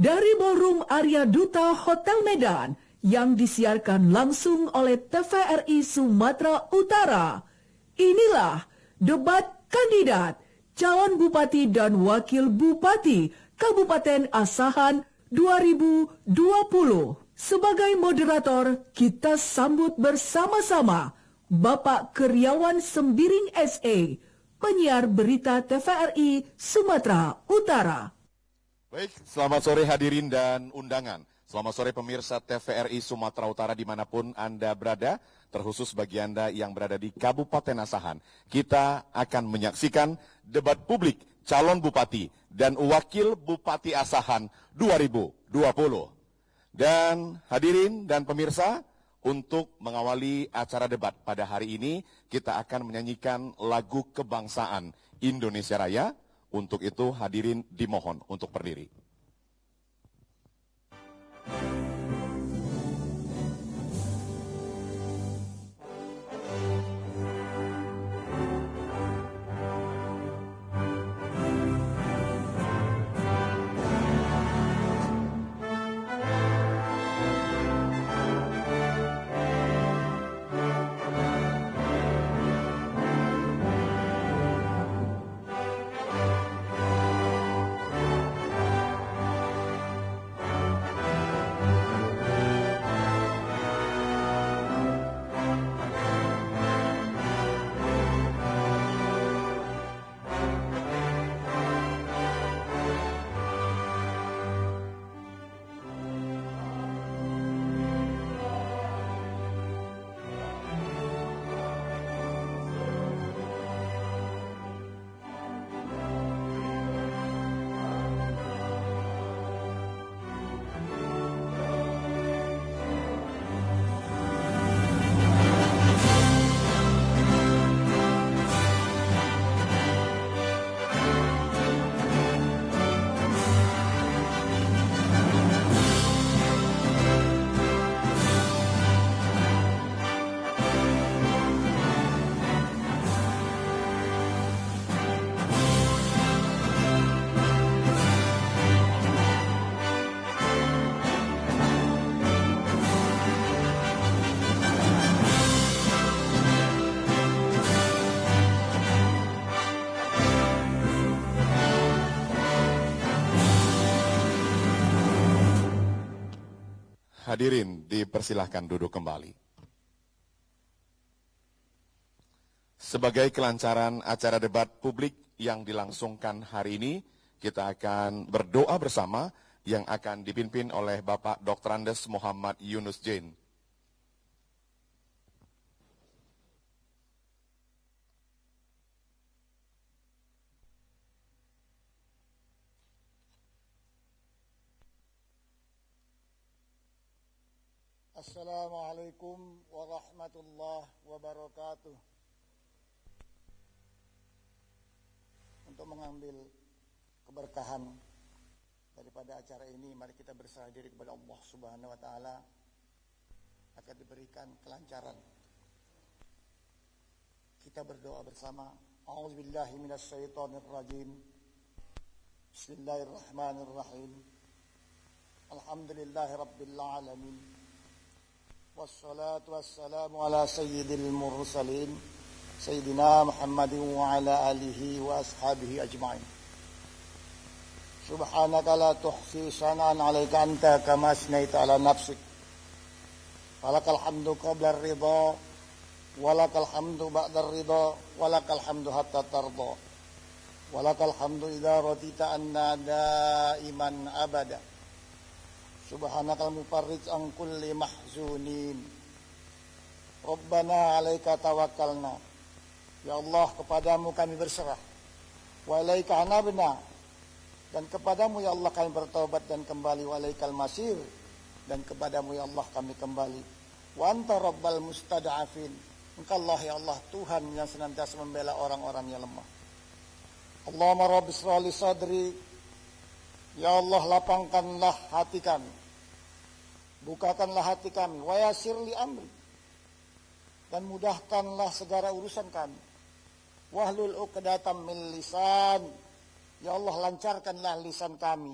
Dari Ballroom Arya Duta Hotel Medan yang disiarkan langsung oleh TVRI Sumatera Utara. Inilah debat kandidat calon bupati dan wakil bupati Kabupaten Asahan 2020. Sebagai moderator, kita sambut bersama-sama Bapak Kriawan Sembiring SE, penyiar berita TVRI Sumatera Utara. Baik, selamat sore hadirin dan undangan. Selamat sore pemirsa TVRI Sumatera Utara dimanapun Anda berada, terkhusus bagi Anda yang berada di Kabupaten Asahan. Kita akan menyaksikan debat publik calon bupati dan wakil bupati Asahan 2020. Dan hadirin dan pemirsa, untuk mengawali acara debat pada hari ini, kita akan menyanyikan lagu kebangsaan Indonesia Raya. Untuk itu hadirin dimohon untuk berdiri. Hadirin dipersilahkan duduk kembali. Sebagai kelancaran acara debat publik yang dilangsungkan hari ini, kita akan berdoa bersama yang akan dipimpin oleh Bapak Dr. Andes Muhammad Yunus Jain. Assalamualaikum warahmatullahi wabarakatuh. Untuk mengambil keberkahan daripada acara ini, mari kita berserah diri kepada Allah Subhanahu wa taala agar diberikan kelancaran. Kita berdoa bersama. A'udzubillahi minasyaitonirrajim. Bismillahirrahmanirrahim. Alhamdulillahi rabbil alamin. Wassalatu wassalamu ala sayyidil mursalin Sayyidina Muhammadin wa ala alihi wa ashabihi ajma'in. Subhanaka la tuhsi sana'an alaika anta kama asnaita ala nafsik. Walakal hamdu qabla ridha, walakal hamdu ba'da ridha, walakal hamdu hatta tarda, walakal hamdu idha radita anna daiman abada. Subhanakal mufarrij an kulli mahzunin. Rabbana alaika tawakkalna. Ya Allah, kepadamu kami berserah. Wa alaika anabna. Dan kepadamu ya Allah kami bertaubat dan kembali. Wa alaikal masir. Dan kepadamu ya Allah kami kembali. Wa anta rabbal mustada'afin. Engkau Allah ya Allah, Tuhan yang senantiasa membela orang-orang yang lemah. Allahumma rabbi israh li sadri. Ya Allah, lapangkanlah hati kami. Bukakanlah hati kami, wa yassir li amri, dan mudahkanlah segala urusan kami. Wahlul uqdatam min lisan, ya Allah lancarkanlah lisan kami.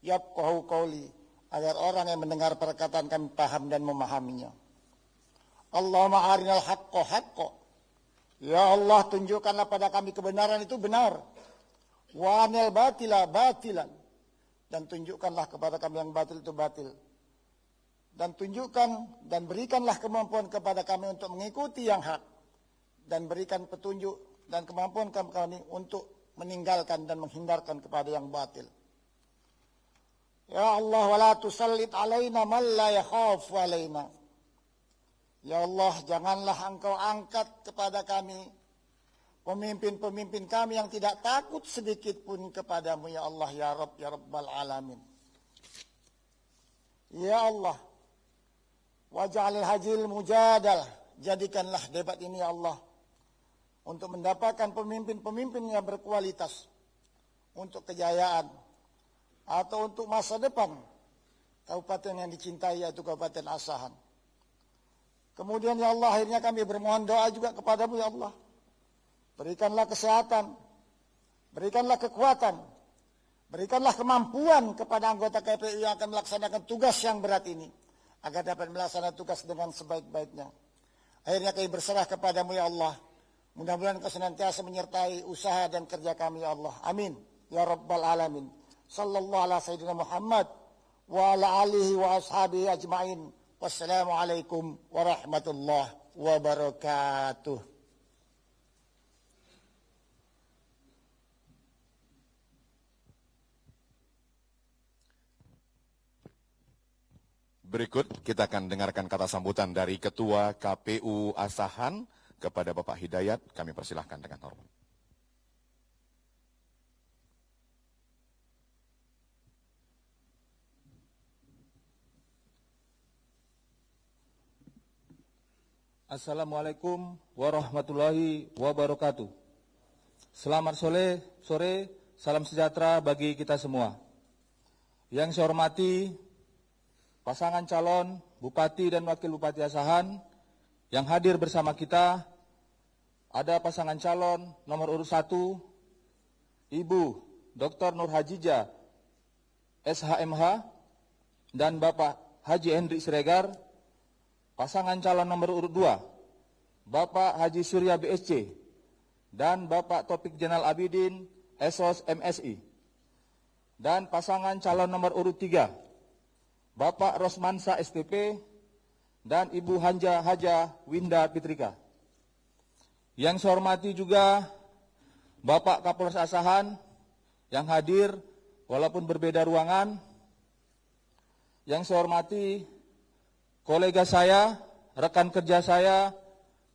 yafqahu qawli, agar orang yang mendengar perkataan kami paham dan memahaminya. Allahumma arinal haqqa haqqa, ya Allah tunjukkanlah pada kami kebenaran itu benar, wa anil batila batilan, dan tunjukkanlah kepada kami yang batil itu batil, dan tunjukkan dan berikanlah kemampuan kepada kami untuk mengikuti yang hak, dan berikan petunjuk dan kemampuan kami untuk meninggalkan dan menghindarkan kepada yang batil. Ya Allah, wala tusallit alaina man la yakhafu alaina. Ya Allah, janganlah Engkau angkat kepada kami pemimpin-pemimpin kami yang tidak takut sedikit pun kepadamu, ya Allah, ya Rabb, ya Rabbal Alamin. Ya Allah, waj'alil hajil mujadalah, jadikanlah debat ini, ya Allah, untuk mendapatkan pemimpin-pemimpin yang berkualitas, untuk kejayaan, atau untuk masa depan kabupaten yang dicintai, yaitu Kabupaten Asahan. Kemudian ya Allah, akhirnya kami bermohon doa juga kepadamu, ya Allah. Berikanlah kesehatan, berikanlah kekuatan, berikanlah kemampuan kepada anggota KPU yang akan melaksanakan tugas yang berat ini, agar dapat melaksanakan tugas dengan sebaik-baiknya. Akhirnya kami berserah kepadamu, ya Allah. Mudah-mudahan Kau senantiasa menyertai usaha dan kerja kami, ya Allah. Amin. Ya Rabbal Alamin. Sallallahu ala Sayyidina Muhammad wa ala alihi wa ashabihi ajma'in. Wassalamualaikum warahmatullahi wabarakatuh. Berikut kita akan dengarkan kata sambutan dari Ketua KPU Asahan kepada Bapak Hidayat. Kami persilahkan dengan hormat. Assalamualaikum warahmatullahi wabarakatuh. Selamat sore, salam sejahtera bagi kita semua. Yang saya hormati pasangan calon Bupati dan Wakil Bupati Asahan yang hadir bersama kita, ada pasangan calon nomor urut 1, Ibu Dr. Nur Hajijah, SHMH, dan Bapak Haji Hendrik Siregar. Pasangan calon nomor urut 2, Bapak Haji Surya BSC, dan Bapak Taufik Jenal Abidin, SOS MSI. Dan pasangan calon nomor urut 3, Bapak Rosmansa STP, dan Ibu Hanja Haja Winda Pitrika. Yang saya hormati juga Bapak Kapolres Asahan yang hadir walaupun berbeda ruangan. Yang saya hormati kolega saya, rekan kerja saya,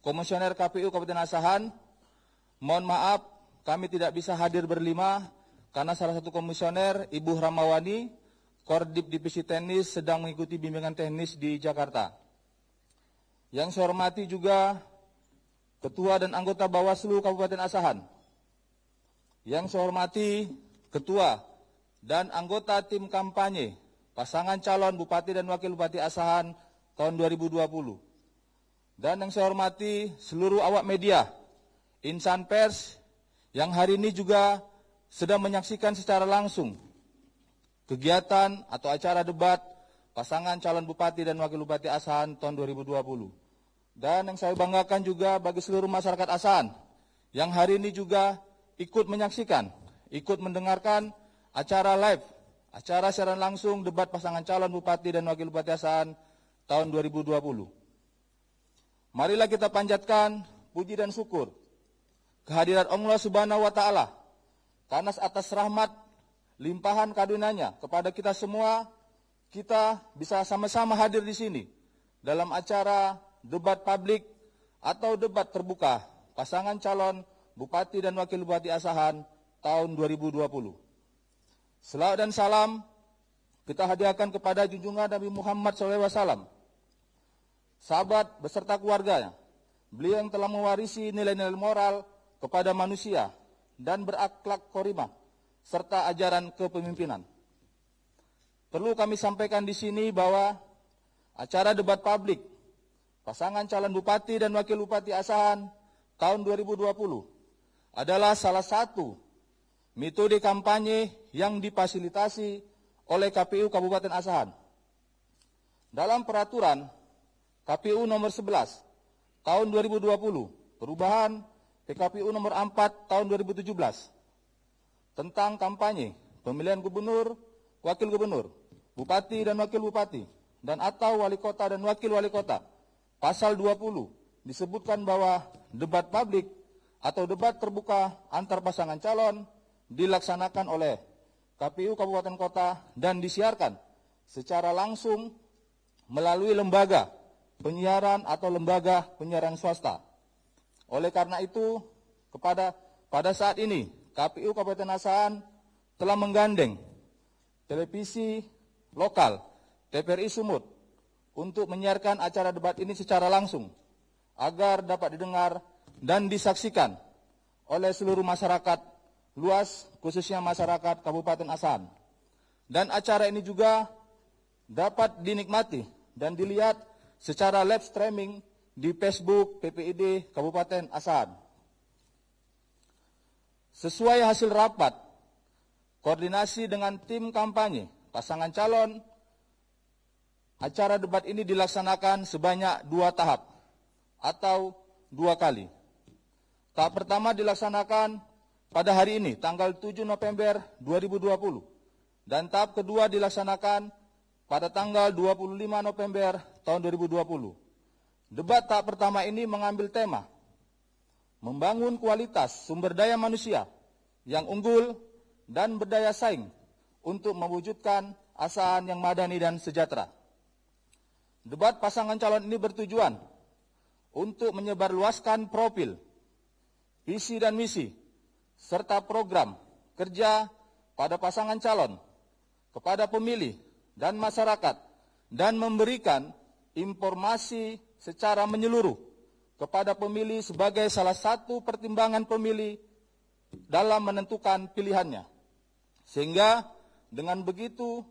Komisioner KPU Kabupaten Asahan. Mohon maaf, kami tidak bisa hadir berlima karena salah satu komisioner, Ibu Ramawani, Kordip Divisi Teknis, sedang mengikuti bimbingan teknis di Jakarta. Yang saya hormati juga Ketua dan anggota Bawaslu Kabupaten Asahan. Yang saya hormati Ketua dan anggota tim kampanye pasangan calon Bupati dan Wakil Bupati Asahan tahun 2020. Dan yang saya hormati seluruh awak media, insan pers yang hari ini juga sedang menyaksikan secara langsung kegiatan atau acara debat pasangan calon Bupati dan Wakil Bupati Asahan tahun 2020. Dan yang saya banggakan juga bagi seluruh masyarakat Asahan yang hari ini juga ikut menyaksikan, ikut mendengarkan acara live, acara siaran langsung debat pasangan calon Bupati dan Wakil Bupati Asahan tahun 2020. Marilah kita panjatkan puji dan syukur kehadirat Allah Subhanahu wa taala karena atas rahmat limpahan karunia-Nya kepada kita semua, kita bisa sama-sama hadir di sini dalam acara debat publik atau debat terbuka pasangan calon Bupati dan Wakil Bupati Asahan tahun 2020. Selawat dan salam kita hadiahkan kepada junjungan Nabi Muhammad SAW, sahabat beserta keluarganya. Beliau yang telah mewarisi nilai-nilai moral kepada manusia dan berakhlak karimah serta ajaran kepemimpinan. Perlu kami sampaikan di sini bahwa acara debat publik pasangan calon Bupati dan Wakil Bupati Asahan tahun 2020 adalah salah satu metode kampanye yang difasilitasi oleh KPU Kabupaten Asahan. Dalam peraturan KPU nomor 11 tahun 2020, perubahan PKPU nomor 4 tahun 2017 tentang kampanye pemilihan gubernur, wakil gubernur, bupati dan wakil bupati, dan atau wali kota dan wakil wali kota. Pasal 20 disebutkan bahwa debat publik atau debat terbuka antar pasangan calon dilaksanakan oleh KPU Kabupaten Kota dan disiarkan secara langsung melalui lembaga penyiaran atau lembaga penyiaran swasta. Oleh karena itu, pada saat ini KPU Kabupaten Asahan telah menggandeng televisi lokal TVRI Sumut untuk menyiarkan acara debat ini secara langsung agar dapat didengar dan disaksikan oleh seluruh masyarakat luas, khususnya masyarakat Kabupaten Asahan. Dan acara ini juga dapat dinikmati dan dilihat secara live streaming di Facebook PPID Kabupaten Asahan. Sesuai hasil rapat koordinasi dengan tim kampanye pasangan calon, acara debat ini dilaksanakan sebanyak 2 tahap atau 2 kali. Tahap pertama dilaksanakan pada hari ini, tanggal 7 November 2020. Dan tahap kedua dilaksanakan pada tanggal 25 November tahun 2020. Debat tahap pertama ini mengambil tema membangun kualitas sumber daya manusia yang unggul dan berdaya saing untuk mewujudkan Asahan yang madani dan sejahtera. Debat pasangan calon ini bertujuan untuk menyebarluaskan profil, visi dan misi, serta program kerja pada pasangan calon kepada pemilih dan masyarakat, dan memberikan informasi secara menyeluruh kepada pemilih sebagai salah satu pertimbangan pemilih dalam menentukan pilihannya. Sehingga dengan begitu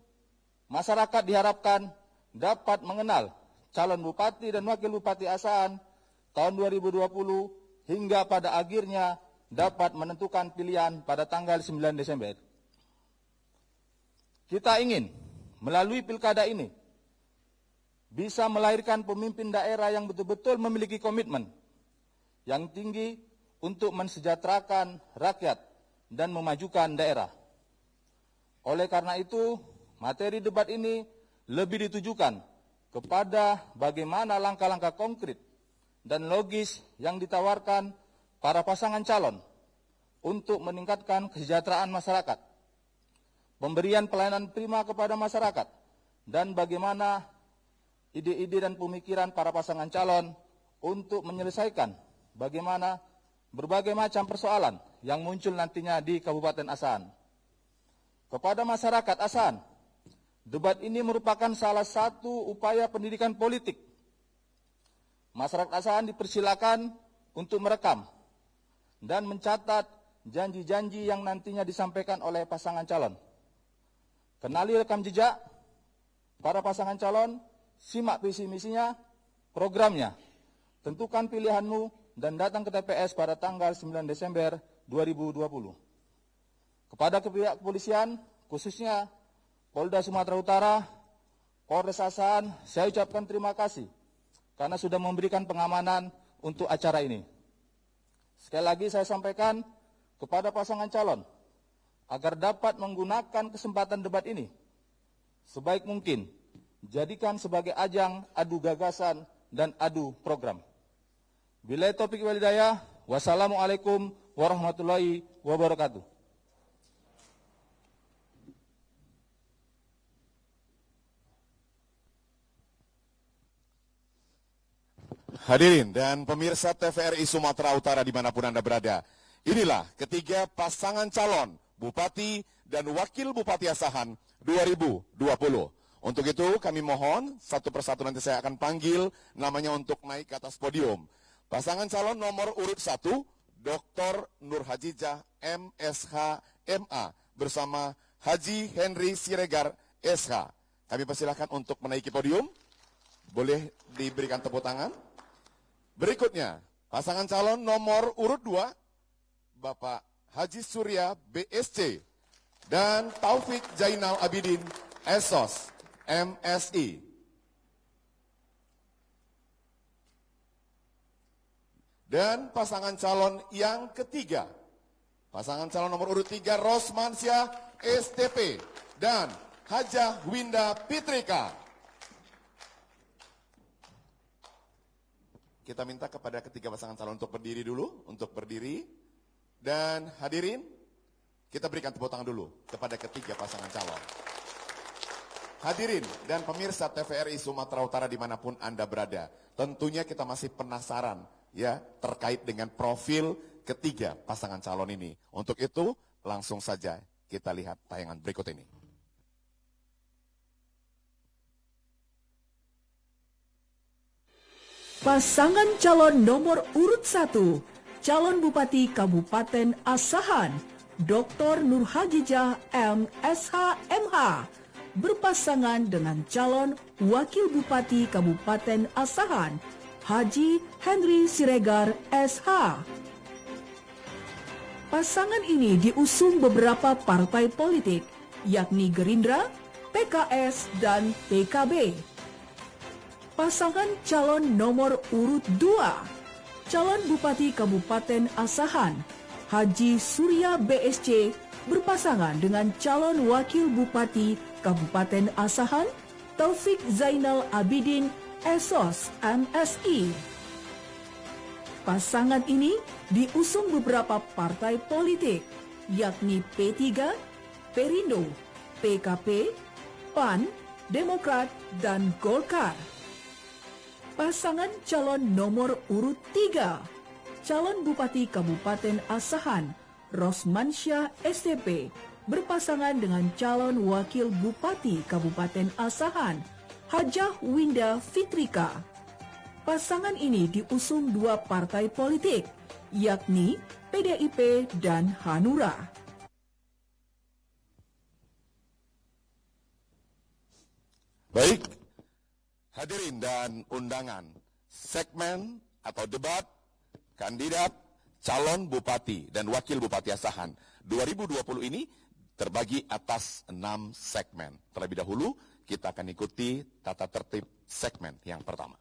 masyarakat diharapkan dapat mengenal calon bupati dan wakil bupati Asahan tahun 2020 hingga pada akhirnya dapat menentukan pilihan pada tanggal 9 Desember. Kita ingin melalui pilkada ini bisa melahirkan pemimpin daerah yang betul-betul memiliki komitmen yang tinggi untuk mensejahterakan rakyat dan memajukan daerah. Oleh karena itu, materi debat ini lebih ditujukan kepada bagaimana langkah-langkah konkret dan logis yang ditawarkan para pasangan calon untuk meningkatkan kesejahteraan masyarakat, pemberian pelayanan prima kepada masyarakat, dan bagaimana ide-ide dan pemikiran para pasangan calon untuk menyelesaikan bagaimana berbagai macam persoalan yang muncul nantinya di Kabupaten Asahan. Kepada masyarakat Asahan, debat ini merupakan salah satu upaya pendidikan politik. Masyarakat Asahan dipersilakan untuk merekam dan mencatat janji-janji yang nantinya disampaikan oleh pasangan calon. Kenali rekam jejak para pasangan calon, simak visi misinya, programnya, tentukan pilihanmu, dan datang ke TPS pada tanggal 9 Desember 2020. Kepada pihak kepolisian, khususnya Polda Sumatera Utara, Polres Asahan, saya ucapkan terima kasih karena sudah memberikan pengamanan untuk acara ini. Sekali lagi saya sampaikan kepada pasangan calon agar dapat menggunakan kesempatan debat ini sebaik mungkin, jadikan sebagai ajang adu gagasan dan adu program. Billahi taufiq wal hidayah, wassalamualaikum warahmatullahi wabarakatuh. Hadirin dan pemirsa TVRI Sumatera Utara dimanapun Anda berada, inilah ketiga pasangan calon Bupati dan Wakil Bupati Asahan 2020. Untuk itu kami mohon satu persatu nanti saya akan panggil namanya untuk naik ke atas podium. Pasangan calon nomor urut 1, Dr. Nurhajijah MSH MA bersama Haji Henry Siregar SH. Kami persilahkan untuk menaiki podium. Boleh diberikan tepuk tangan. Berikutnya, pasangan calon nomor urut 2, Bapak Haji Surya BSC dan Taufik Jainal Abidin ESOS MSI. Dan pasangan calon yang ketiga, pasangan calon nomor urut 3 Rosmansyah STP dan Hajah Winda Fitrika. Kita minta kepada ketiga pasangan calon untuk berdiri dulu, Dan hadirin, kita berikan tepuk tangan dulu kepada ketiga pasangan calon. Hadirin dan pemirsa TVRI Sumatera Utara dimanapun Anda berada, tentunya kita masih penasaran ya terkait dengan profil ketiga pasangan calon ini. Untuk itu, langsung saja kita lihat tayangan berikut ini. Pasangan calon nomor urut 1, calon Bupati Kabupaten Asahan, Dr. Nurhajijah MSH MH, berpasangan dengan calon Wakil Bupati Kabupaten Asahan, Haji Henry Siregar SH. Pasangan ini diusung beberapa partai politik, yakni Gerindra, PKS, dan PKB. Pasangan calon nomor urut 2, calon Bupati Kabupaten Asahan, Haji Surya BSC, berpasangan dengan calon Wakil Bupati Kabupaten Asahan, Taufik Zainal Abidin ESOS MSI. Pasangan ini diusung beberapa partai politik, yakni P3, Perindo, PKP, PAN, Demokrat, dan Golkar. Pasangan calon nomor urut 3, calon Bupati Kabupaten Asahan, Rosmansyah STP, berpasangan dengan calon Wakil Bupati Kabupaten Asahan, Hajah Winda Fitrika. Pasangan ini diusung dua partai politik, yakni PDIP dan Hanura. Baik, hadirin dan undangan, segmen atau debat kandidat calon Bupati dan Wakil Bupati Asahan 2020 ini terbagi atas 6 segmen. Terlebih dahulu, kita akan ikuti tata tertib segmen yang pertama.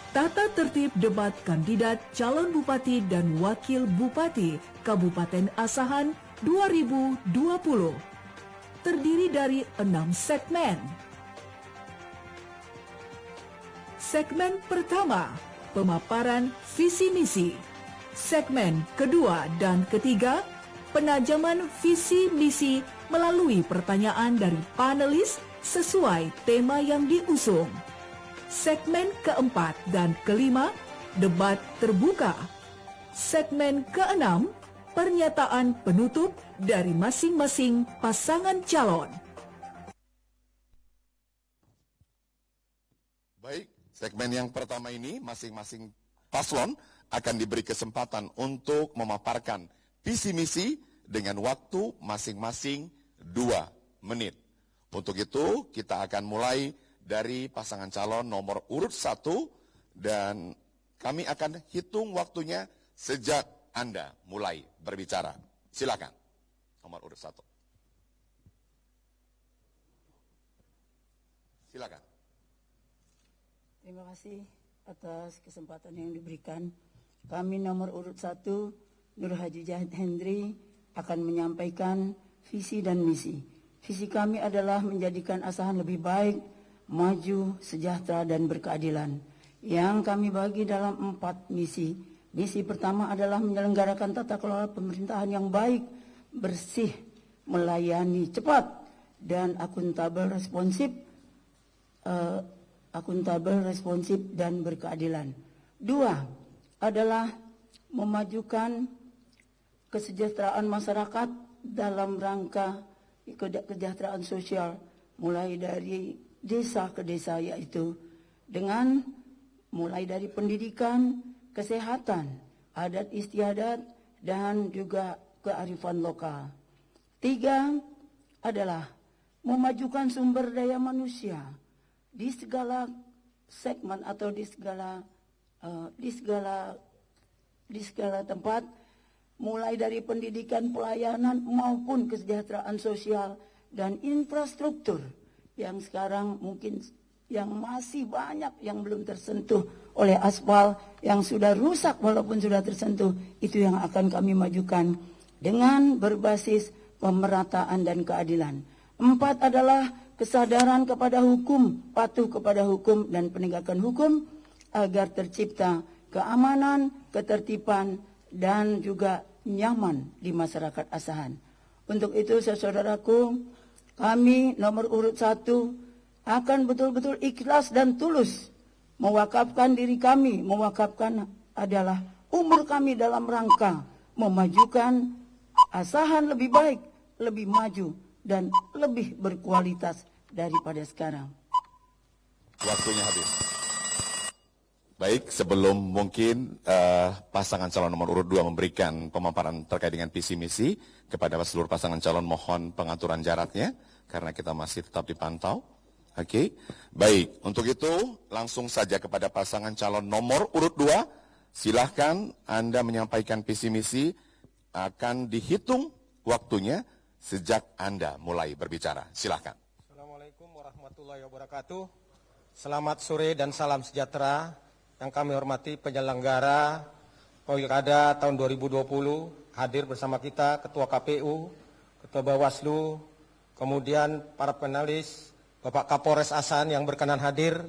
Tata tertib debat kandidat calon Bupati dan Wakil Bupati Kabupaten Asahan 2020 terdiri dari 6 segmen. Segmen pertama, pemaparan visi misi. Segmen kedua dan ketiga, penajaman visi misi melalui pertanyaan dari panelis sesuai tema yang diusung. Segmen keempat dan kelima, debat terbuka. Segmen keenam, pernyataan penutup dari masing-masing pasangan calon. Baik, segmen yang pertama ini masing-masing paslon akan diberi kesempatan untuk memaparkan visi misi dengan waktu masing-masing 2 menit. Untuk itu, kita akan mulai dari pasangan calon nomor urut 1 dan kami akan hitung waktunya sejak Anda mulai berbicara. Silakan. Nomor urut 1. Silakan. Terima kasih atas kesempatan yang diberikan. Kami nomor urut 1, Nurhajijah Henry, akan menyampaikan visi dan misi. Visi kami adalah menjadikan Asahan lebih baik, maju, sejahtera, dan berkeadilan. Yang kami bagi dalam 4 misi. Misi pertama adalah menyelenggarakan tata kelola pemerintahan yang baik, bersih, melayani cepat, dan akuntabel, responsif, dan berkeadilan. 2 adalah memajukan kesejahteraan masyarakat dalam rangka kesejahteraan sosial, mulai dari desa ke desa, yaitu dengan mulai dari pendidikan, kesehatan, adat istiadat, dan juga kearifan lokal. 3 adalah memajukan sumber daya manusia di segala segmen atau di segala tempat, mulai dari pendidikan, pelayanan maupun kesejahteraan sosial dan infrastruktur yang sekarang mungkin yang masih banyak yang belum tersentuh oleh aspal, yang sudah rusak walaupun sudah tersentuh, itu yang akan kami majukan dengan berbasis pemerataan dan keadilan. 4 adalah kesadaran kepada hukum, patuh kepada hukum dan penegakan hukum agar tercipta keamanan, ketertiban, dan juga nyaman di masyarakat Asahan. Untuk itu, saudaraku, kami nomor urut 1 akan betul-betul ikhlas dan tulus mewakafkan diri kami, mewakafkan adalah umur kami dalam rangka memajukan Asahan lebih baik, lebih maju, dan lebih berkualitas daripada sekarang. Waktunya habis. Baik, sebelum mungkin pasangan calon nomor urut 2 memberikan pemaparan terkait dengan visi misi kepada seluruh pasangan calon, mohon pengaturan jaraknya karena kita masih tetap dipantau. Oke, baik. Untuk itu langsung saja kepada pasangan calon nomor urut 2. Silahkan Anda menyampaikan visi misi, akan dihitung waktunya sejak Anda mulai berbicara. Silahkan. Assalamualaikum warahmatullahi wabarakatuh. Selamat sore dan salam sejahtera. Yang kami hormati penyelenggara Pilkada tahun 2020, hadir bersama kita Ketua KPU, Ketua Bawaslu, kemudian para panelis, Bapak Kapolres Asahan yang berkenan hadir,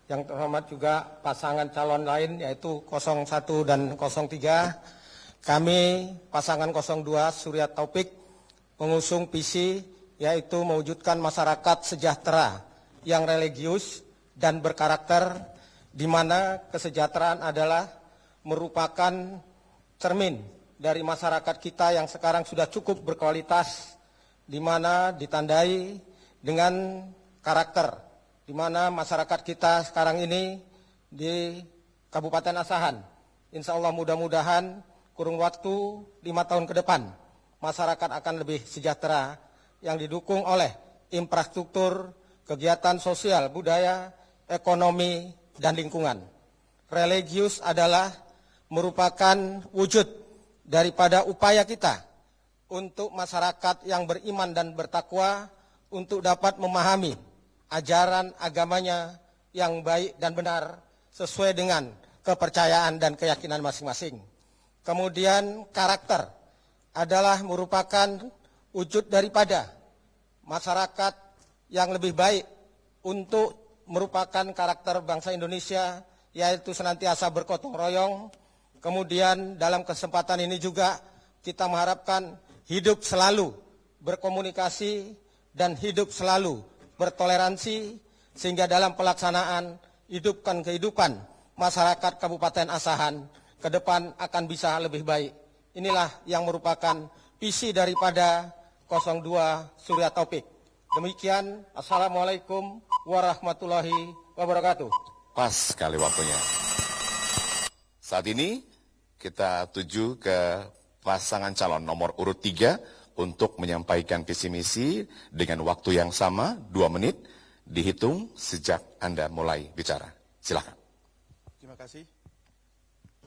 yang terhormat juga pasangan calon lain yaitu 01 dan 03. Kami pasangan 02 Surya Taufik mengusung visi yaitu mewujudkan masyarakat sejahtera yang religius dan berkarakter, di mana kesejahteraan adalah merupakan cermin dari masyarakat kita yang sekarang sudah cukup berkualitas, di mana ditandai dengan karakter, di mana masyarakat kita sekarang ini di Kabupaten Asahan, insya Allah mudah-mudahan kurun waktu 5 tahun ke depan, masyarakat akan lebih sejahtera yang didukung oleh infrastruktur, kegiatan sosial, budaya, ekonomi, dan lingkungan. Religius adalah merupakan wujud daripada upaya kita untuk masyarakat yang beriman dan bertakwa untuk dapat memahami ajaran agamanya yang baik dan benar sesuai dengan kepercayaan dan keyakinan masing-masing. Kemudian karakter adalah merupakan wujud daripada masyarakat yang lebih baik untuk merupakan karakter bangsa Indonesia, yaitu senantiasa bergotong royong. Kemudian dalam kesempatan ini juga kita mengharapkan hidup selalu berkomunikasi dan hidup selalu bertoleransi, sehingga dalam pelaksanaan hidupkan kehidupan masyarakat Kabupaten Asahan ke depan akan bisa lebih baik. Inilah yang merupakan visi daripada 02 Surya Taufik. Demikian, Assalamualaikum warahmatullahi wabarakatuh. Pas sekali waktunya. Saat ini kita tuju ke pasangan calon nomor urut 3 untuk menyampaikan visi misi dengan waktu yang sama, 2 menit, dihitung sejak Anda mulai bicara. Silakan. Terima kasih.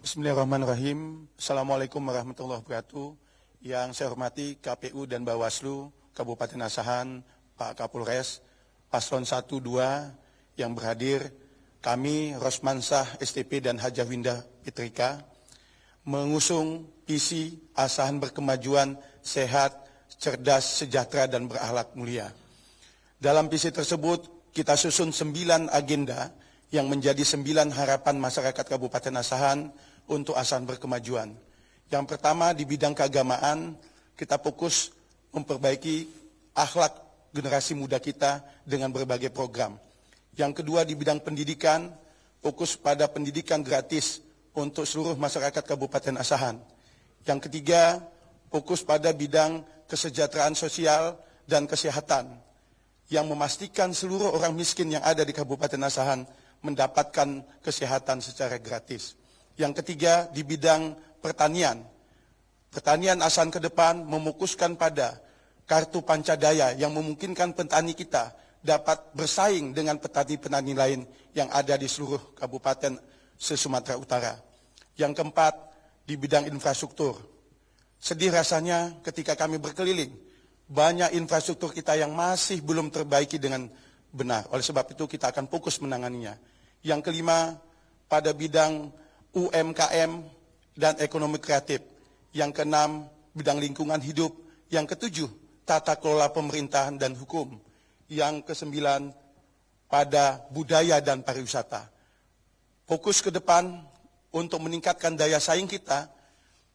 Bismillahirrahmanirrahim. Assalamualaikum warahmatullahi wabarakatuh. Yang saya hormati KPU dan Bawaslu Kabupaten Asahan, Pak Kapolres, Paslon 1, 2 yang berhadir, kami Rosmansah STP dan Hajah Winda Fitrika mengusung visi Asahan berkemajuan, sehat, cerdas, sejahtera, dan berakhlak mulia. Dalam visi tersebut kita susun 9 agenda yang menjadi 9 harapan masyarakat Kabupaten Asahan untuk Asahan berkemajuan. Yang pertama di bidang keagamaan, kita fokus memperbaiki akhlak generasi muda kita dengan berbagai program. Yang kedua di bidang pendidikan, fokus pada pendidikan gratis untuk seluruh masyarakat Kabupaten Asahan. Yang ketiga, fokus pada bidang kesejahteraan sosial dan kesehatan, yang memastikan seluruh orang miskin yang ada di Kabupaten Asahan mendapatkan kesehatan secara gratis. Yang ketiga di bidang pertanian. Pertanian Asahan ke depan memukuskan pada kartu pancadaya yang memungkinkan petani kita dapat bersaing dengan petani-petani lain yang ada di seluruh kabupaten se-Sumatera Utara. Yang keempat, di bidang infrastruktur. Sedih rasanya ketika kami berkeliling, banyak infrastruktur kita yang masih belum terbaiki dengan benar. Oleh sebab itu kita akan fokus menanganinya. Yang kelima, pada bidang UMKM dan ekonomi kreatif. Yang keenam, bidang lingkungan hidup. Yang ketujuh, tata kelola pemerintahan dan hukum. Yang kesembilan, pada budaya dan pariwisata. Fokus ke depan untuk meningkatkan daya saing kita,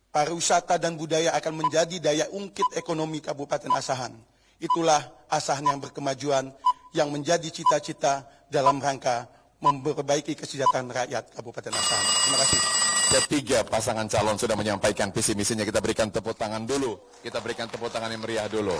pariwisata dan budaya akan menjadi daya ungkit ekonomi Kabupaten Asahan. Itulah Asahan yang berkemajuan, yang menjadi cita-cita dalam rangka memperbaiki kesejahteraan rakyat Kabupaten Asahan. Terima kasih. Ketiga pasangan calon sudah menyampaikan visi misinya. Kita berikan tepuk tangan dulu. Kita berikan tepuk tangan yang meriah dulu.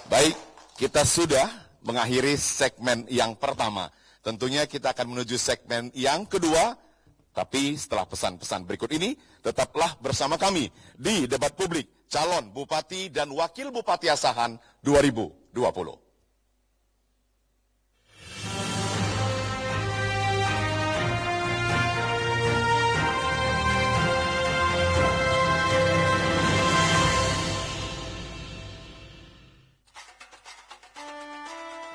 Baik, kita sudah mengakhiri segmen yang pertama. Tentunya kita akan menuju segmen yang kedua. Tapi setelah pesan-pesan berikut ini, tetaplah bersama kami di debat publik calon Bupati dan Wakil Bupati Asahan 2020.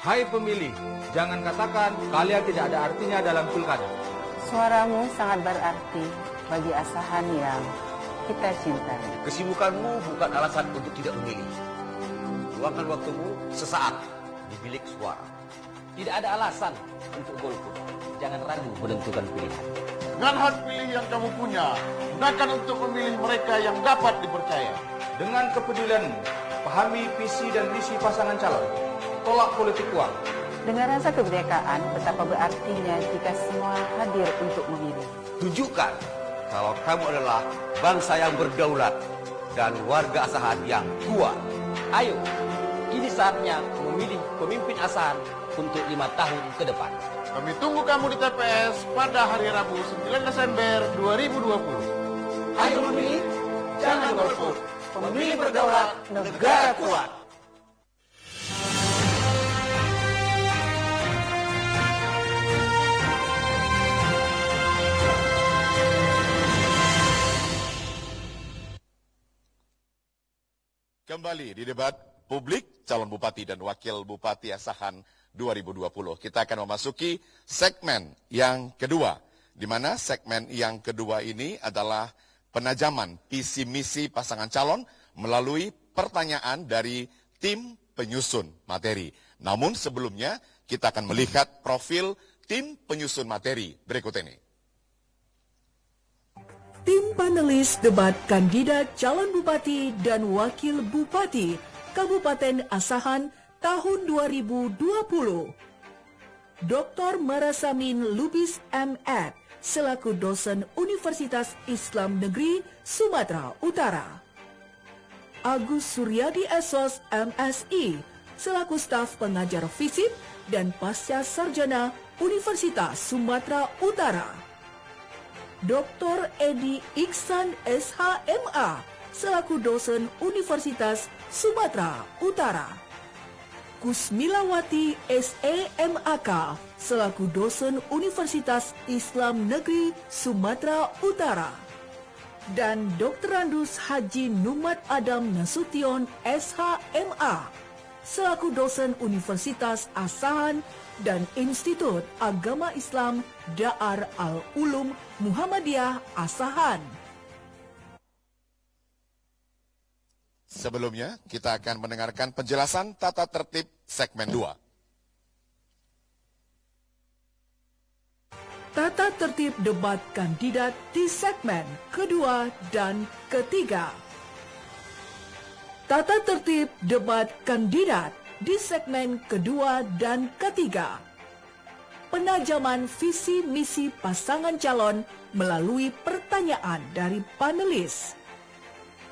Hai pemilih, jangan katakan kalian tidak ada artinya dalam pilkada. Suaramu sangat berarti bagi Asahan yang kita cintai. Kesibukanmu bukan alasan untuk tidak memilih. Luangkan waktumu sesaat di bilik suara. Tidak ada alasan untuk golput. Jangan ragu menentukan pilihan. Dengan hak pilih yang kamu punya, gunakan untuk memilih mereka yang dapat dipercaya. Dengan kepedulianmu, pahami visi dan misi pasangan calon. Tolak politik uang. Dengan rasa kebinekaan, betapa berartinya jika semua hadir untuk memilih. Tunjukkan kalau kamu adalah bangsa yang berdaulat dan warga Asahan yang kuat. Ayo, kini saatnya memilih pemimpin Asahan untuk 5 tahun ke depan. Kami tunggu kamu di TPS pada hari Rabu 9 Desember 2020. Ayo memilih, jangan golput. Pemilih berdaulat, negara kuat. Kembali di debat publik calon Bupati dan Wakil Bupati Asahan 2020. Kita akan memasuki segmen yang kedua, di mana segmen yang kedua ini adalah penajaman visi misi pasangan calon melalui pertanyaan dari tim penyusun materi. Namun sebelumnya kita akan melihat profil tim penyusun materi berikut ini. Tim panelis debat kandidat calon Bupati dan Wakil Bupati Kabupaten Asahan tahun 2020. Dr. Marasamin Lubis M.Ed selaku dosen Universitas Islam Negeri Sumatera Utara. Agus Suryadi Esos MSI selaku staf pengajar FISIP dan Pasca Sarjana Universitas Sumatera Utara. Dr. Edi Iksan SHMA selaku dosen Universitas Sumatera Utara. Kusmilawati SEMAK selaku dosen Universitas Islam Negeri Sumatera Utara. Dan Dr. Andus Haji Numat Adam Nasution SHMA selaku dosen Universitas Asahan dan Institut Agama Islam Dar Al-Ulum Muhammadiyah Asahan. Sebelumnya, kita akan mendengarkan penjelasan tata tertib segmen 2. Tata tertib debat kandidat di segmen kedua dan ketiga. Tata tertib debat kandidat di segmen kedua dan ketiga. Penajaman visi misi pasangan calon melalui pertanyaan dari panelis.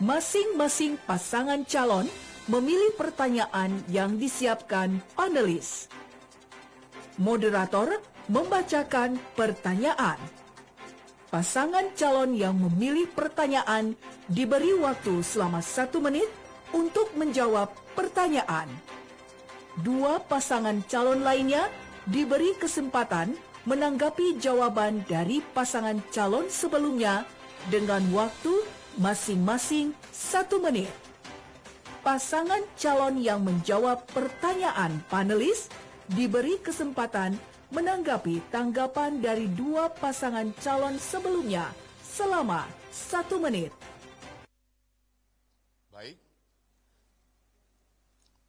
Masing-masing pasangan calon memilih pertanyaan yang disiapkan panelis. Moderator membacakan pertanyaan. Pasangan calon yang memilih pertanyaan diberi waktu selama 1 menit untuk menjawab pertanyaan. 2 pasangan calon lainnya diberi kesempatan menanggapi jawaban dari pasangan calon sebelumnya dengan waktu masing-masing 1 menit. Pasangan calon yang menjawab pertanyaan panelis diberi kesempatan menanggapi tanggapan dari 2 pasangan calon sebelumnya selama 1 menit.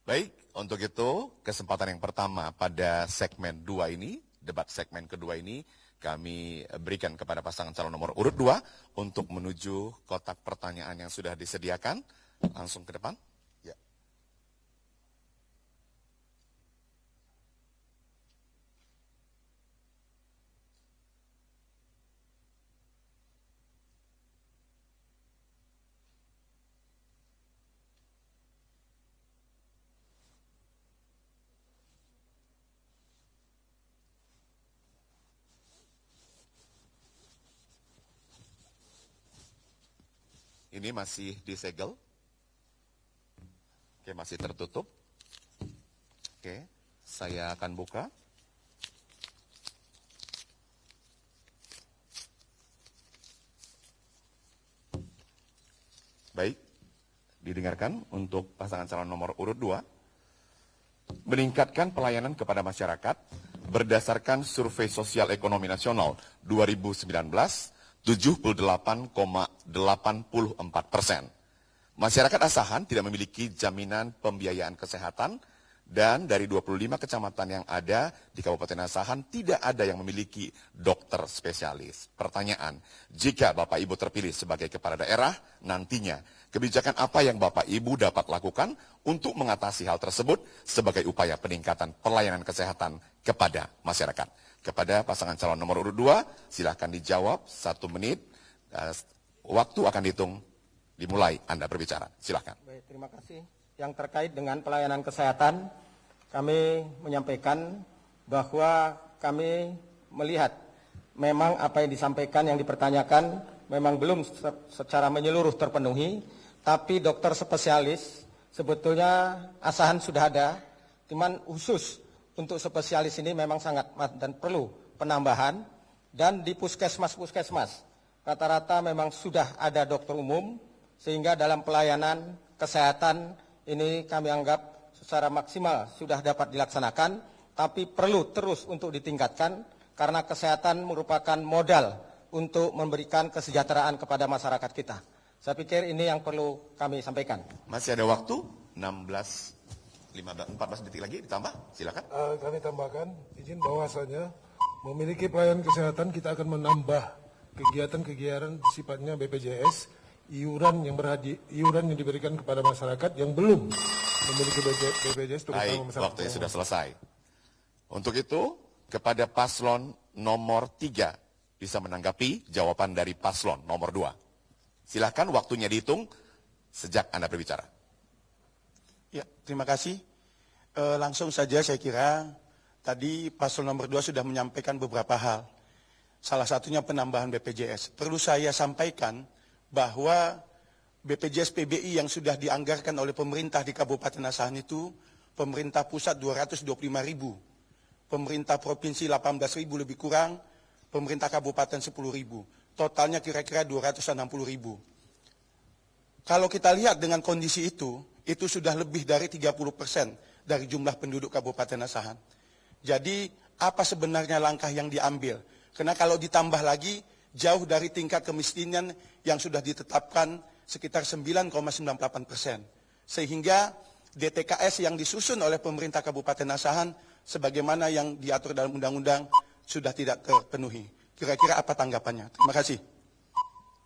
Baik, untuk itu kesempatan yang pertama pada segmen 2 ini, debat segmen kedua ini, kami berikan kepada pasangan calon nomor urut 2 untuk menuju kotak pertanyaan yang sudah disediakan. Langsung ke depan. Ya. Ini masih disegel. Oke, masih tertutup. Oke, saya akan buka. Baik, didengarkan untuk pasangan calon nomor urut 2. Meningkatkan pelayanan kepada masyarakat berdasarkan Survei Sosial Ekonomi Nasional 2019, 78,84%. Masyarakat Asahan tidak memiliki jaminan pembiayaan kesehatan dan dari 25 kecamatan yang ada di Kabupaten Asahan tidak ada yang memiliki dokter spesialis. Pertanyaan, jika Bapak Ibu terpilih sebagai kepala daerah, nantinya kebijakan apa yang Bapak Ibu dapat lakukan untuk mengatasi hal tersebut sebagai upaya peningkatan pelayanan kesehatan kepada masyarakat? Kepada pasangan calon nomor urut 2, silahkan dijawab 1 menit. Waktu akan dihitung, dimulai Anda berbicara. Silahkan. Baik, terima kasih. Yang terkait dengan pelayanan kesehatan, kami menyampaikan bahwa kami melihat memang apa yang disampaikan, yang dipertanyakan memang belum secara menyeluruh terpenuhi, tapi dokter spesialis sebetulnya Asahan sudah ada, cuman khusus untuk spesialis ini memang sangat dan perlu penambahan, dan di puskesmas rata-rata memang sudah ada dokter umum, sehingga dalam pelayanan kesehatan ini kami anggap secara maksimal sudah dapat dilaksanakan, tapi perlu terus untuk ditingkatkan karena kesehatan merupakan modal untuk memberikan kesejahteraan kepada masyarakat kita. Saya pikir ini yang perlu kami sampaikan. Masih ada waktu 14 detik lagi ditambah, silakan. Kami tambahkan, izin bahwasanya memiliki pelayanan kesehatan kita akan menambah kegiatan-kegiatan sifatnya BPJS, iuran yang diberikan kepada masyarakat yang belum memiliki BPJS. Baik, waktunya sudah selesai. Untuk itu, kepada paslon nomor 3 bisa menanggapi jawaban dari paslon nomor 2. Silahkan, waktunya dihitung sejak Anda berbicara. Ya, terima kasih. Langsung saja saya kira tadi paslon nomor 2 sudah menyampaikan beberapa hal. Salah satunya penambahan BPJS. Perlu saya sampaikan bahwa BPJS PBI yang sudah dianggarkan oleh pemerintah di Kabupaten Asahan itu, pemerintah pusat 225.000, pemerintah provinsi 18.000 lebih kurang, pemerintah kabupaten 10.000. Totalnya kira-kira 260.000. Kalau kita lihat dengan kondisi itu sudah lebih dari 30% dari jumlah penduduk Kabupaten Asahan. Jadi apa sebenarnya langkah yang diambil? Karena kalau ditambah lagi jauh dari tingkat kemiskinan yang sudah ditetapkan sekitar 9,98%. Sehingga DTKS yang disusun oleh pemerintah Kabupaten Asahan sebagaimana yang diatur dalam undang-undang sudah tidak terpenuhi. Kira-kira apa tanggapannya? Terima kasih.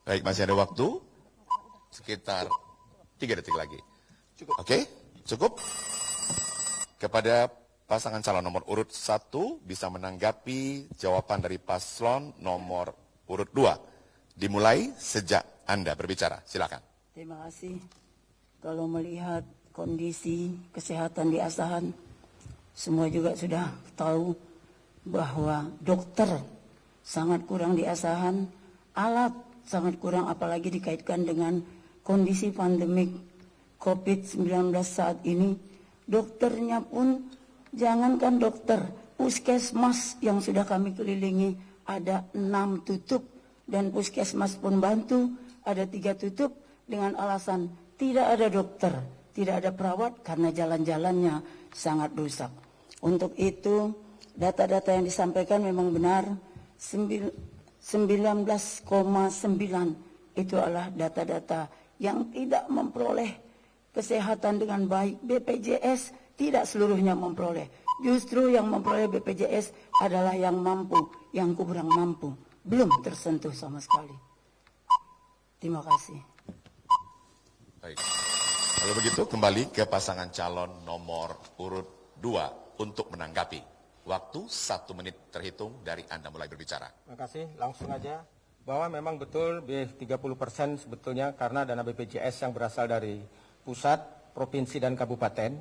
Baik, masih ada waktu sekitar 3 detik lagi. Cukup. Oke, cukup. Kepada pasangan calon nomor urut 1 bisa menanggapi jawaban dari paslon nomor urut 2. Dimulai sejak Anda berbicara. Silakan. Terima kasih. Kalau melihat kondisi kesehatan di Asahan, semua juga sudah tahu bahwa dokter sangat kurang di Asahan, alat sangat kurang, apalagi dikaitkan dengan kondisi pandemik COVID-19 saat ini. Dokternya pun, jangankan dokter, puskesmas yang sudah kami kelilingi ada 6 tutup, dan puskesmas pun bantu, ada 3 tutup dengan alasan tidak ada dokter, tidak ada perawat karena jalan-jalannya sangat rusak. Untuk itu, data-data yang disampaikan memang benar, 19,9 itu adalah data-data yang tidak memperoleh kesehatan dengan baik. BPJS tidak seluruhnya memperoleh. Justru yang memperoleh BPJS adalah yang mampu, yang kurang mampu. Belum tersentuh sama sekali. Terima kasih. Baik. Kalau begitu kembali ke pasangan calon nomor urut 2 untuk menanggapi. Waktu 1 menit terhitung dari Anda mulai berbicara. Terima kasih, langsung aja. Bahwa memang betul 30% sebetulnya karena dana BPJS yang berasal dari pusat, provinsi, dan kabupaten.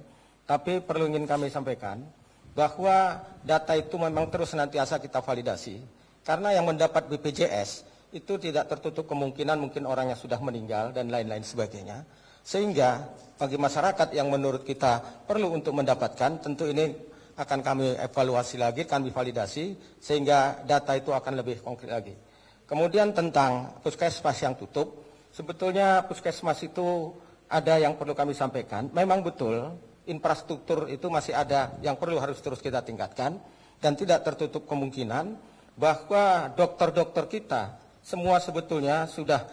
Tapi perlu ingin kami sampaikan bahwa data itu memang terus senantiasa kita validasi. Karena yang mendapat BPJS itu tidak tertutup kemungkinan mungkin orang yang sudah meninggal dan lain-lain sebagainya. Sehingga bagi masyarakat yang menurut kita perlu untuk mendapatkan, tentu ini akan kami evaluasi lagi, kami validasi, sehingga data itu akan lebih konkret lagi. Kemudian tentang puskesmas yang tutup, sebetulnya puskesmas itu ada yang perlu kami sampaikan. Memang betul, infrastruktur itu masih ada yang perlu harus terus kita tingkatkan, dan tidak tertutup kemungkinan bahwa dokter-dokter kita semua sebetulnya sudah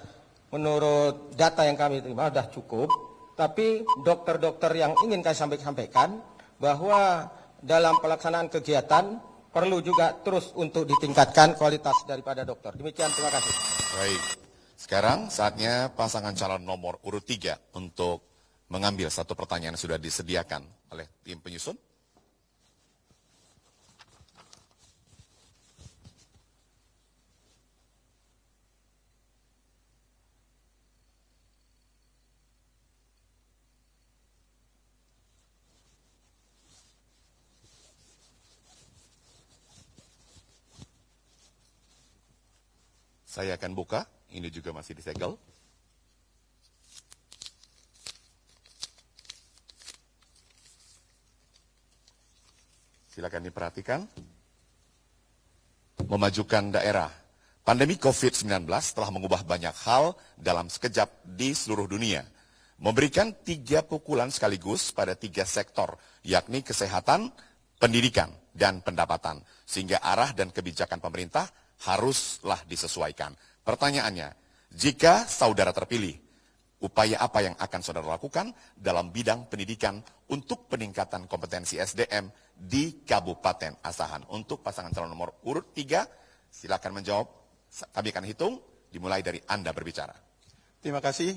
menurut data yang kami terima sudah cukup, tapi dokter-dokter yang ingin kami sampaikan bahwa dalam pelaksanaan kegiatan perlu juga terus untuk ditingkatkan kualitas daripada dokter. Demikian, terima kasih. Baik, sekarang saatnya pasangan calon nomor urut 3 untuk mengambil satu pertanyaan yang sudah disediakan oleh tim penyusun. Saya akan buka, ini juga masih disegel. Silakan diperhatikan. Memajukan daerah. Pandemi COVID-19 telah mengubah banyak hal dalam sekejap di seluruh dunia. Memberikan 3 pukulan sekaligus pada 3 sektor, yakni kesehatan, pendidikan, dan pendapatan. Sehingga arah dan kebijakan pemerintah haruslah disesuaikan. Pertanyaannya, jika saudara terpilih, upaya apa yang akan saudara lakukan dalam bidang pendidikan untuk peningkatan kompetensi SDM di Kabupaten Asahan? Untuk pasangan calon nomor urut 3, silakan menjawab. Kami akan hitung, dimulai dari Anda berbicara. Terima kasih.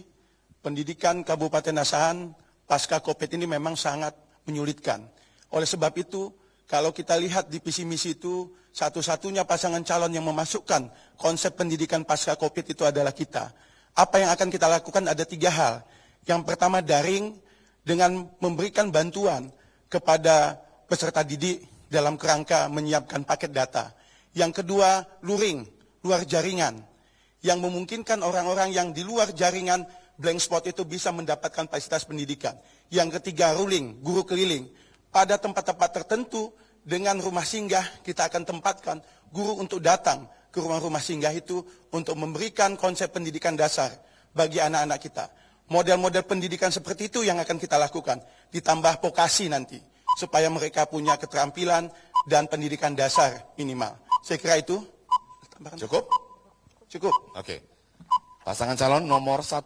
Pendidikan Kabupaten Asahan pasca COVID ini memang sangat menyulitkan. Oleh sebab itu, kalau kita lihat di visi misi itu, satu-satunya pasangan calon yang memasukkan konsep pendidikan pasca COVID itu adalah kita. Apa yang akan kita lakukan ada 3 hal. Yang pertama daring dengan memberikan bantuan kepada peserta didik dalam kerangka menyiapkan paket data. Yang kedua luring, luar jaringan. Yang memungkinkan orang-orang yang di luar jaringan blank spot itu bisa mendapatkan fasilitas pendidikan. Yang ketiga ruling, guru keliling. Pada tempat-tempat tertentu dengan rumah singgah kita akan tempatkan guru untuk datang ke rumah-rumah singgah itu untuk memberikan konsep pendidikan dasar bagi anak-anak kita. Model-model pendidikan seperti itu yang akan kita lakukan, ditambah vokasi nanti, supaya mereka punya keterampilan dan pendidikan dasar minimal. Saya kira itu. Cukup? Cukup. Oke. Pasangan calon nomor 1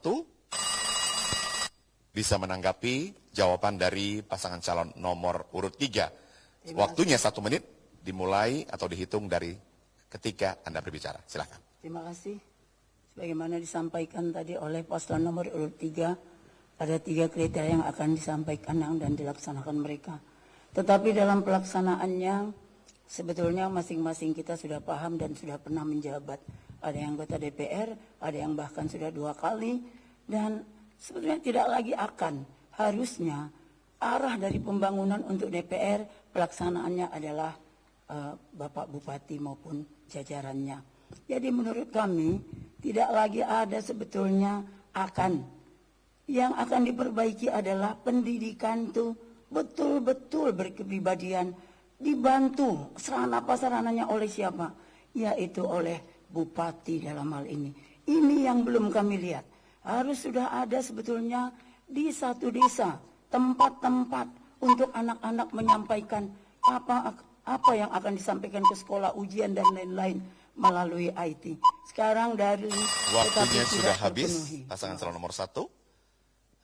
bisa menanggapi jawaban dari pasangan calon nomor urut 3. Waktunya 1 menit dimulai atau dihitung dari ketika Anda berbicara. Silakan. Terima kasih. Sebagaimana disampaikan tadi oleh paslon nomor urut 3, ada 3 kriteria yang akan disampaikan dan dilaksanakan mereka. Tetapi dalam pelaksanaannya, sebetulnya masing-masing kita sudah paham dan sudah pernah menjabat. Ada yang anggota DPR, ada yang bahkan sudah 2 kali, dan sebetulnya tidak lagi akan. Harusnya arah dari pembangunan untuk DPR, pelaksanaannya adalah Bapak Bupati maupun jajarannya. Jadi menurut kami, tidak lagi ada sebetulnya akan. Yang akan diperbaiki adalah pendidikan itu betul-betul berkepribadian, dibantu sarana prasarananya oleh siapa? Yaitu oleh Bupati dalam hal ini. Ini yang belum kami lihat. Harus sudah ada sebetulnya di satu desa tempat-tempat untuk anak-anak menyampaikan apa yang akan disampaikan ke sekolah, ujian dan lain-lain melalui IT. Sekarang dari waktunya sudah habis. Pasangan calon nomor 1.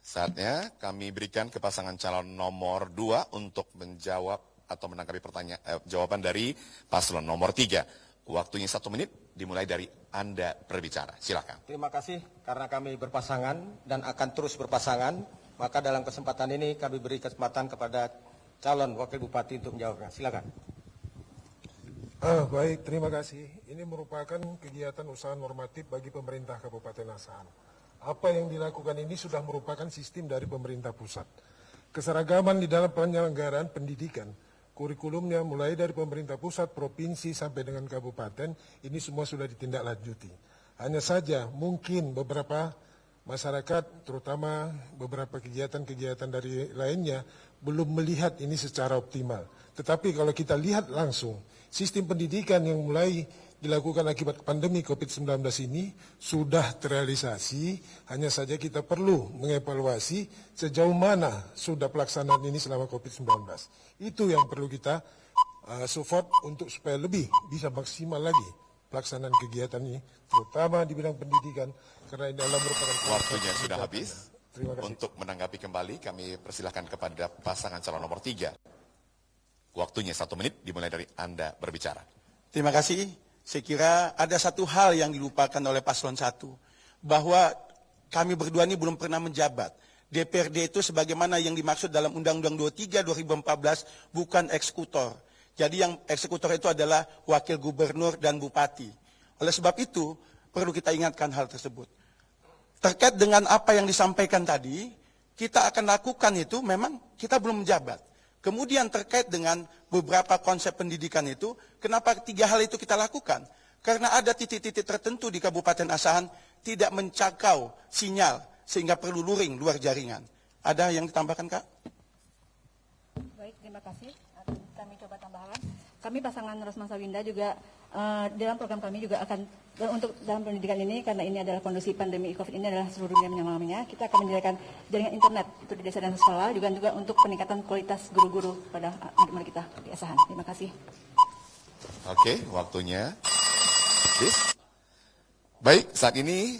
Saatnya kami berikan ke pasangan calon nomor 2 untuk menjawab atau menanggapi jawaban dari paslon nomor 3. Waktunya 1 menit, dimulai dari Anda berbicara. Silakan. Terima kasih karena kami berpasangan dan akan terus berpasangan. Maka dalam kesempatan ini kami beri kesempatan kepada calon wakil bupati untuk menjawabnya. Silakan. Baik, terima kasih. Ini merupakan kegiatan usaha normatif bagi pemerintah Kabupaten Asahan. Apa yang dilakukan ini sudah merupakan sistem dari pemerintah pusat. Keseragaman di dalam penyelenggaraan pendidikan, kurikulumnya mulai dari pemerintah pusat, provinsi, sampai dengan kabupaten, ini semua sudah ditindaklanjuti. Hanya saja mungkin beberapa masyarakat, terutama beberapa kegiatan-kegiatan dari lainnya, belum melihat ini secara optimal. Tetapi kalau kita lihat langsung, sistem pendidikan yang mulai dilakukan akibat pandemi COVID-19 ini sudah terrealisasi, hanya saja kita perlu mengevaluasi sejauh mana sudah pelaksanaan ini selama COVID-19. Itu yang perlu kita support untuk supaya lebih bisa maksimal lagi pelaksanaan kegiatan ini, terutama di bidang pendidikan, karena ini adalah merupakan... Waktunya sudah habis. Terima kasih. Untuk menanggapi kembali, kami persilahkan kepada pasangan calon nomor 3. Waktunya 1 menit, dimulai dari Anda berbicara. Terima kasih. Saya kira ada satu hal yang dilupakan oleh paslon 1, bahwa kami berdua ini belum pernah menjabat. DPRD itu sebagaimana yang dimaksud dalam Undang-Undang 23 2014 bukan eksekutor. Jadi yang eksekutor itu adalah wakil gubernur dan bupati. Oleh sebab itu perlu kita ingatkan hal tersebut. Terkait dengan apa yang disampaikan tadi, kita akan lakukan itu memang kita belum menjabat. Kemudian terkait dengan beberapa konsep pendidikan itu, kenapa 3 hal itu kita lakukan? Karena ada titik-titik tertentu di Kabupaten Asahan tidak mencakau sinyal, sehingga perlu luring luar jaringan. Ada yang ditambahkan, Kak? Baik, terima kasih. Kami coba tambahkan. Kami pasangan Rosman Sawinda juga dalam program kami juga akan untuk dalam pendidikan ini, karena ini adalah kondisi pandemi COVID ini adalah seluruh dunia mengalaminya, kita akan menyediakan jaringan internet untuk di desa dan sekolah, juga untuk peningkatan kualitas guru-guru pada anak-anak kita di Asahan. Terima kasih. Oke, waktunya habis. Baik, saat ini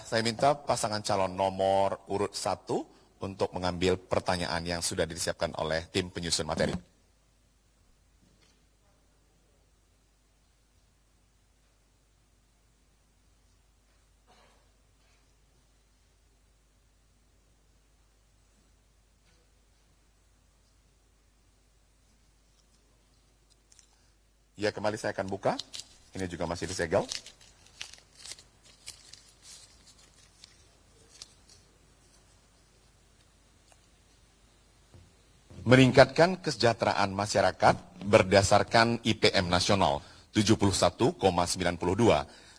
saya minta pasangan calon nomor urut 1 untuk mengambil pertanyaan yang sudah disiapkan oleh tim penyusun materi. Ya, kembali saya akan buka. Ini juga masih disegel. Meningkatkan kesejahteraan masyarakat berdasarkan IPM nasional 71,92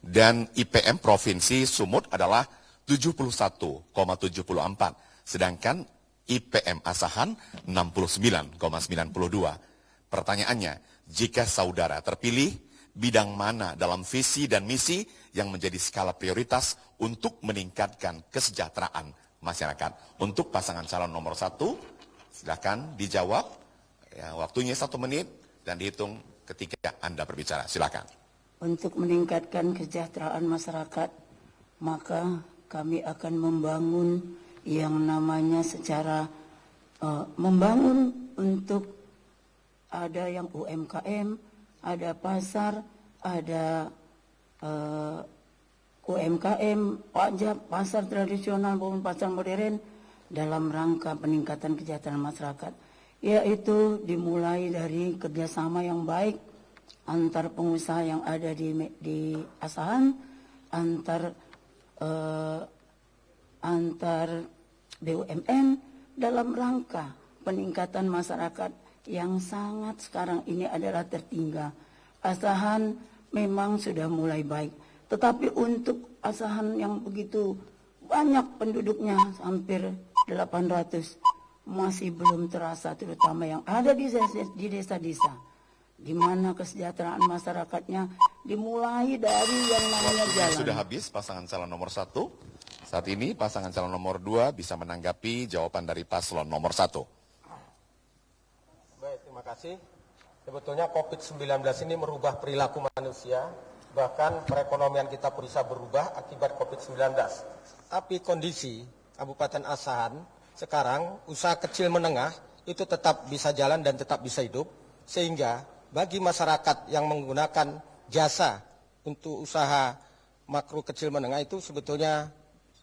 dan IPM Provinsi Sumut adalah 71,74. Sedangkan IPM Asahan 69,92. Pertanyaannya, jika saudara terpilih, bidang mana dalam visi dan misi yang menjadi skala prioritas untuk meningkatkan kesejahteraan masyarakat? Untuk pasangan calon nomor 1, silakan dijawab. Ya, waktunya 1 menit dan dihitung ketika Anda berbicara. Silakan. Untuk meningkatkan kesejahteraan masyarakat, maka kami akan membangun yang namanya secara membangun untuk ada yang UMKM, ada pasar, ada UMKM, pajak, pasar tradisional maupun pasar modern dalam rangka peningkatan kesejahteraan masyarakat, yaitu dimulai dari kerjasama yang baik antar pengusaha yang ada di Asahan, antar BUMN dalam rangka peningkatan masyarakat yang sangat sekarang ini adalah tertinggal. Asahan memang sudah mulai baik, tetapi untuk Asahan yang begitu banyak penduduknya, hampir 800, masih belum terasa, terutama yang ada di desa-desa. di mana kesejahteraan masyarakatnya dimulai dari yang namanya jalan. Sudah habis pasangan calon nomor 1. Saat ini pasangan calon nomor 2 bisa menanggapi jawaban dari paslon nomor 1. Baik, terima kasih. Sebetulnya COVID-19 ini merubah perilaku manusia, bahkan perekonomian kita pun bisa berubah akibat COVID-19. Tapi kondisi Kabupaten Asahan sekarang usaha kecil menengah itu tetap bisa jalan dan tetap bisa hidup, sehingga bagi masyarakat yang menggunakan jasa untuk usaha makro kecil menengah itu sebetulnya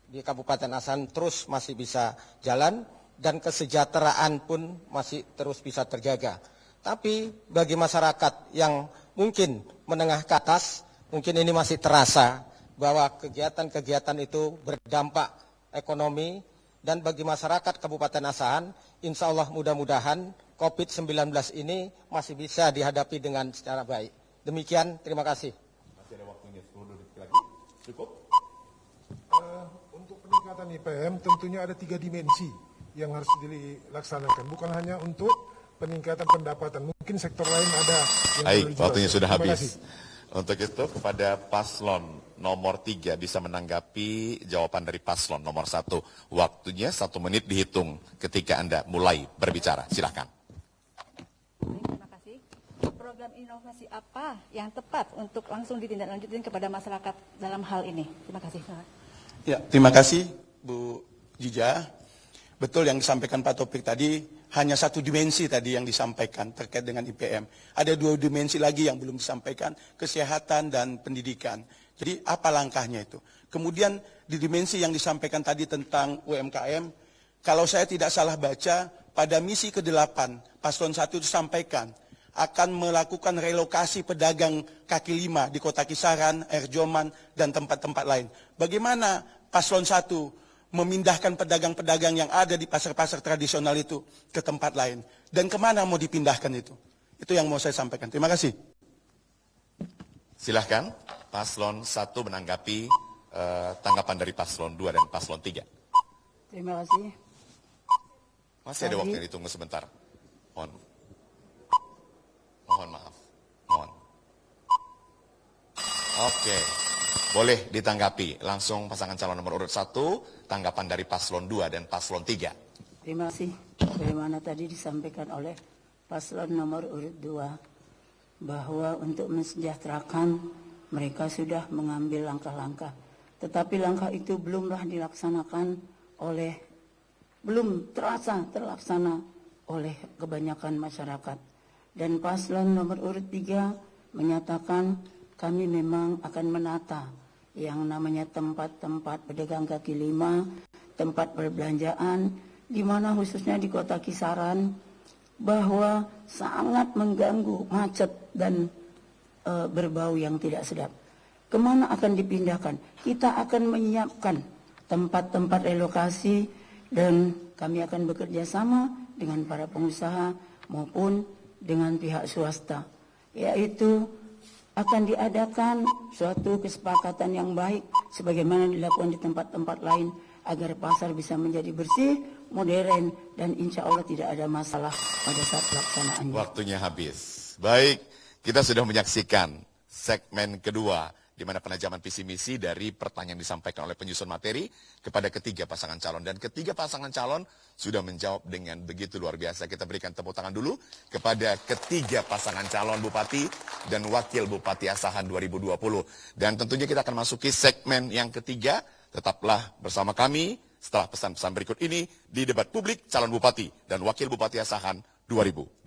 di Kabupaten Asahan terus masih bisa jalan dan kesejahteraan pun masih terus bisa terjaga. Tapi bagi masyarakat yang mungkin menengah ke atas, mungkin ini masih terasa bahwa kegiatan-kegiatan itu berdampak ekonomi, dan bagi masyarakat Kabupaten Asahan, insya Allah mudah-mudahan COVID-19 ini masih bisa dihadapi dengan secara baik. Demikian, terima kasih. Masih ada waktunya 10 detik lagi. Cukup? Untuk peningkatan IPM tentunya ada 3 dimensi yang harus dilaksanakan. Bukan hanya untuk peningkatan pendapatan. Mungkin sektor lain ada yang Baik, perlu waktunya dijelaskan. sudah Terima habis. kasih. Untuk itu kepada paslon nomor 3 bisa menanggapi jawaban dari paslon nomor 1. Waktunya 1 menit dihitung ketika Anda mulai berbicara. Silahkan. Terima kasih. Program inovasi apa yang tepat untuk langsung ditindaklanjutin kepada masyarakat dalam hal ini? Terima kasih. Ya, terima kasih Bu Jija. Betul yang disampaikan Pak Taufik tadi, hanya 1 dimensi tadi yang disampaikan terkait dengan IPM. Ada 2 dimensi lagi yang belum disampaikan, kesehatan dan pendidikan. Jadi apa langkahnya itu? Kemudian di dimensi yang disampaikan tadi tentang UMKM, kalau saya tidak salah baca, pada misi ke-8, Paslon 1 disampaikan akan melakukan relokasi pedagang kaki 5 di Kota Kisaran, Erjoman, dan tempat-tempat lain. Bagaimana Paslon 1 memindahkan pedagang-pedagang yang ada di pasar-pasar tradisional itu ke tempat lain? Dan kemana mau dipindahkan itu? Itu yang mau saya sampaikan. Terima kasih. Silahkan, paslon 1 menanggapi tanggapan dari paslon 2 dan paslon 3. Terima kasih. Masih ada waktu yang ditunggu sebentar. Mohon maaf. Mohon. Oke. Boleh ditanggapi. Langsung pasangan calon nomor urut 1, tanggapan dari paslon 2 dan paslon 3. Terima kasih. Bagaimana tadi disampaikan oleh paslon nomor urut 2, bahwa untuk mensejahterakan mereka sudah mengambil langkah-langkah. Tetapi langkah itu belumlah belum terlaksana oleh kebanyakan masyarakat. Dan paslon nomor urut 3 menyatakan kami memang akan menata yang namanya tempat-tempat pedagang kaki 5, tempat perbelanjaan, di mana khususnya di Kota Kisaran, bahwa sangat mengganggu, macet dan berbau yang tidak sedap. Kemana akan dipindahkan? Kita akan menyiapkan tempat-tempat relokasi dan kami akan bekerja sama dengan para pengusaha maupun dengan pihak swasta, yaitu akan diadakan suatu kesepakatan yang baik sebagaimana dilakukan di tempat-tempat lain agar pasar bisa menjadi bersih, modern, dan insya Allah tidak ada masalah pada saat pelaksanaannya. Waktunya habis. Baik, kita sudah menyaksikan segmen kedua di mana penajaman visi misi dari pertanyaan disampaikan oleh penyusun materi kepada ketiga pasangan calon. Dan ketiga pasangan calon sudah menjawab dengan begitu luar biasa. Kita berikan tepuk tangan dulu kepada ketiga pasangan calon Bupati dan Wakil Bupati Asahan 2020. Dan tentunya kita akan masuki segmen yang ketiga. Tetaplah bersama kami setelah pesan-pesan berikut ini di debat publik calon Bupati dan Wakil Bupati Asahan 2020.